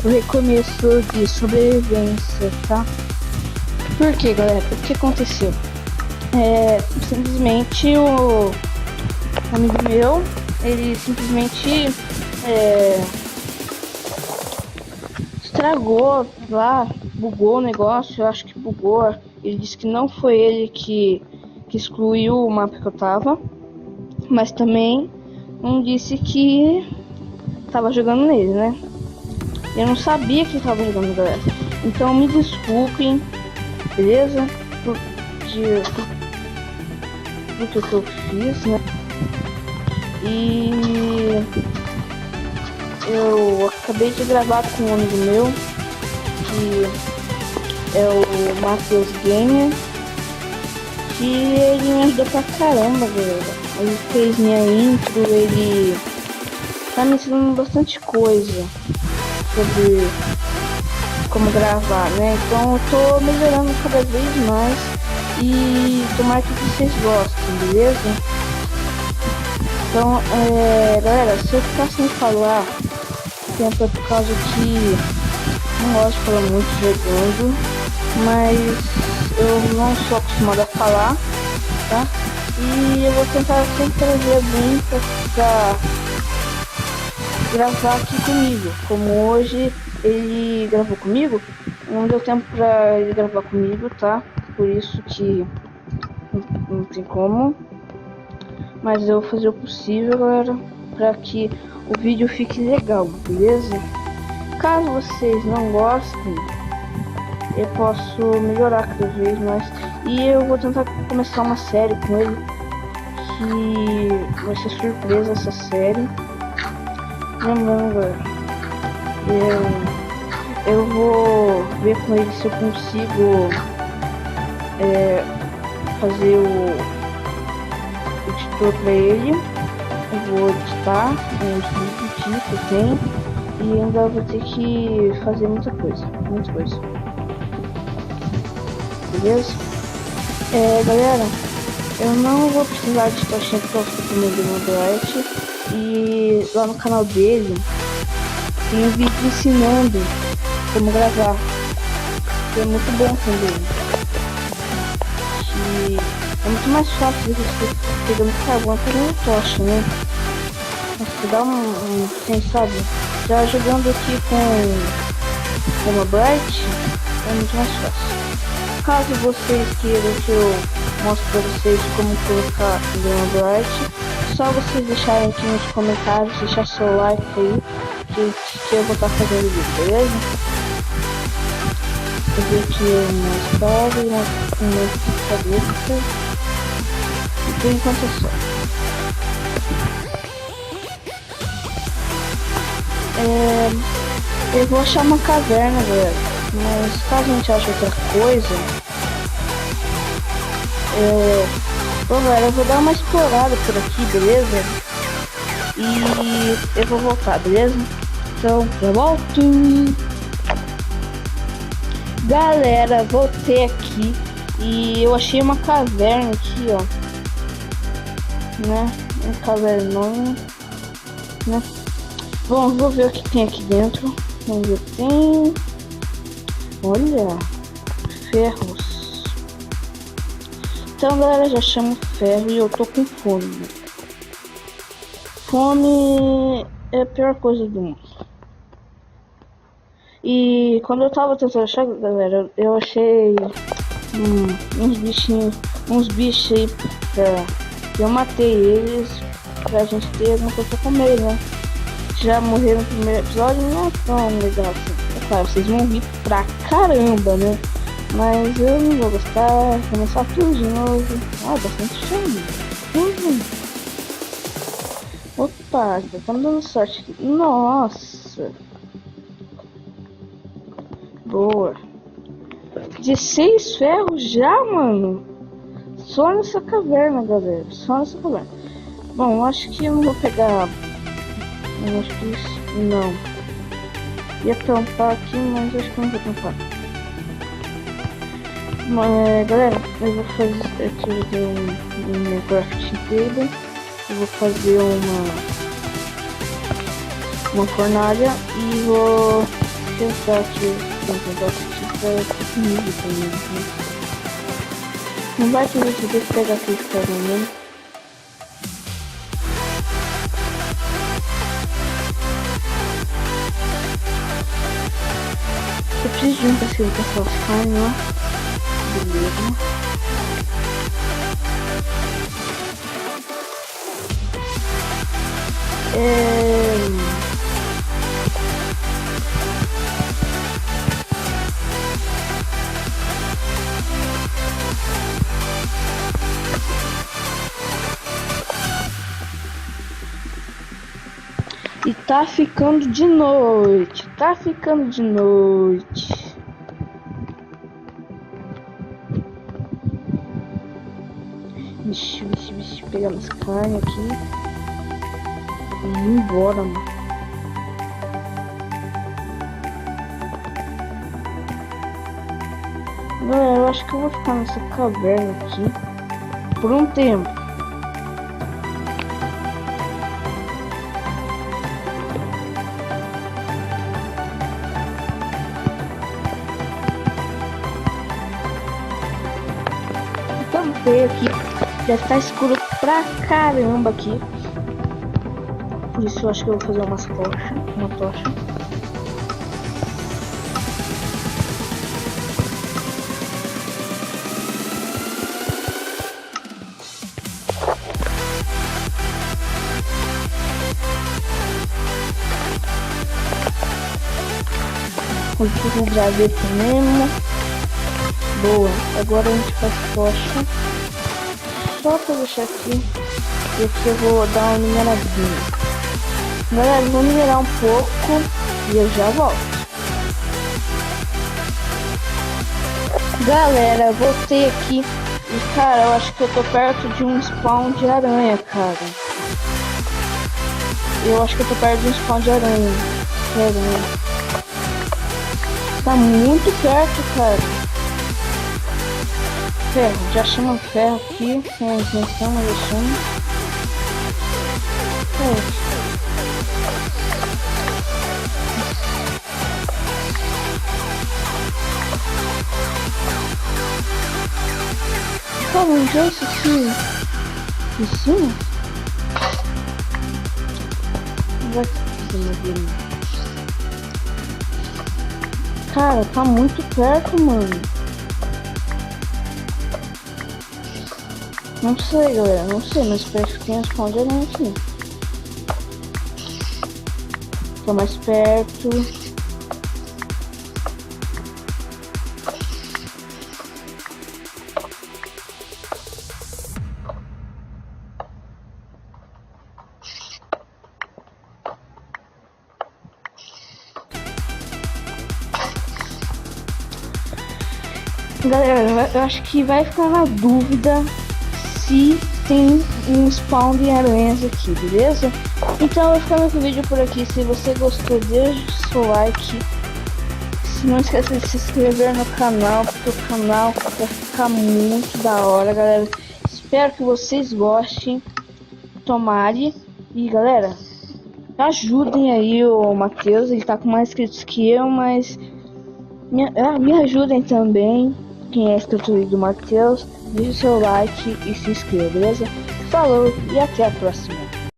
o recomeço de sobrevivência, tá? Por que, galera? O que aconteceu? Simplesmente o amigo meu, ele simplesmente estragou lá, bugou o negócio, eu acho que bugou. Ele disse que não foi ele que excluiu o mapa que eu tava, mas também não disse que tava jogando nele, né? Eu não sabia que ele tava jogando, galera. Então me desculpem, beleza? Do que eu fiz, né? E eu acabei de gravar com um amigo meu, que é o Matheus Gamer, que ele me ajudou pra caramba, galera. Ele fez minha intro, ele tá me ensinando bastante coisa sobre como gravar, né? Então eu tô melhorando cada vez mais e tomara que vocês gostem, beleza? Então, galera, se eu ficar sem falar tempo é por causa que não gosto de falar muito jogando, mas eu não sou acostumado a falar, tá? E eu vou tentar sempre trazer alguém pra gravar aqui comigo. Como hoje ele gravou comigo, não deu tempo pra ele gravar comigo, tá? Por isso que não tem como. Mas eu vou fazer o possível, galera, pra que o vídeo fique legal, beleza? Caso vocês não gostem, eu posso melhorar cada vez mais. E eu vou tentar começar uma série com ele, que vai ser surpresa essa série. Lembrando, galera, eu vou ver com ele se eu consigo fazer o editor pra ele. Eu vou editar com os vídeos que eu tenho e ainda vou ter que fazer muita coisa, beleza? Galera, eu não vou precisar de caixinha porque eu fico no Gamerbite, e lá no canal dele tem um vídeo ensinando como gravar, que é muito bom também. E é muito mais fácil do que você pegando carvão pegando tocha, né? Você dá quem sabe, já jogando aqui com uma Bright é muito mais fácil. Caso vocês queiram que eu mostre pra vocês como colocar uma Bright, só vocês deixarem aqui nos comentários, deixar seu like aí, que eu vou estar fazendo isso, beleza? Eu vi aqui uma história, uma cabeça. E por enquanto é só. Eu vou achar uma caverna, galera. Mas caso a gente ache outra coisa, bom, galera, eu vou dar uma explorada por aqui, beleza? E eu vou voltar, beleza? Então, eu volto. Galera, voltei aqui e eu achei uma caverna aqui, ó, né? Uma cavernona, né? Bom, vou ver o que tem aqui dentro. Vamos ver o que tem. Olha, ferros. Então, galera, já chamo ferro e eu tô com fome, né? Fome é a pior coisa do mundo. E quando eu tava tentando achar, galera, eu achei uns bichos aí eu matei eles pra gente ter alguma coisa pra comer, né? Já morreram no primeiro episódio, não é tão legal assim. É claro, vocês vão rir pra caramba, né? Mas eu não vou gostar, começar tudo de novo. Bastante chão. Opa, tá me dando sorte aqui. Nossa. Boa. 16 ferros já, mano. Só nessa caverna, galera. Só nessa caverna. Bom, eu acho que eu não vou pegar. Eu acho que isso. Não. Ia tampar aqui, mas acho que eu não vou tampar. Mas, galera, eu vou fazer aqui um crafting table. Eu vou fazer uma fornalha e vou tentar aqui pra comida também, né? Não vai que você tem que pegar aquele carvão, né? Eu preciso de um parceiro pra salvar, né? Beleza. E tá ficando de noite, Vixe, pegando as carnes aqui. E ir embora, mano. Galera, eu acho que eu vou ficar nessa caverna aqui por um tempo. Também aqui já tá escuro pra caramba aqui. Por isso eu acho que eu vou fazer uma tocha. O graveto mesmo. Boa, agora a gente faz tocha. Só pra deixar aqui. E aqui eu vou dar uma mineradinha. Galera, vou minerar um pouco e eu já volto. Galera, voltei aqui e cara, eu acho que eu tô perto de um spawn de aranha, cara. Eu acho que eu tô perto de um spawn de aranha. Sério, né? Tá muito perto, cara. Ferro, já chama ferro aqui, sem intenção, mas eu chamo. Como já isso aqui em cima? Vai ser. Cara, tá muito perto, mano. Não sei, galera, não sei, mas parece que tem as pão de aranha aqui. Tô mais perto. Galera, eu acho que vai ficar na dúvida se tem um spawn de aranhas aqui, beleza? Então eu vou ficar nesse vídeo por aqui. Se você gostou, deixe seu like. Não esqueça de se inscrever no canal, porque o canal vai ficar muito da hora, galera. Espero que vocês gostem. Tomare. E galera, ajudem aí o Matheus. Ele tá com mais inscritos que eu, mas me ajudem também. Quem é inscrito do Matheus, deixe seu like e se inscreva, beleza? Falou e até a próxima.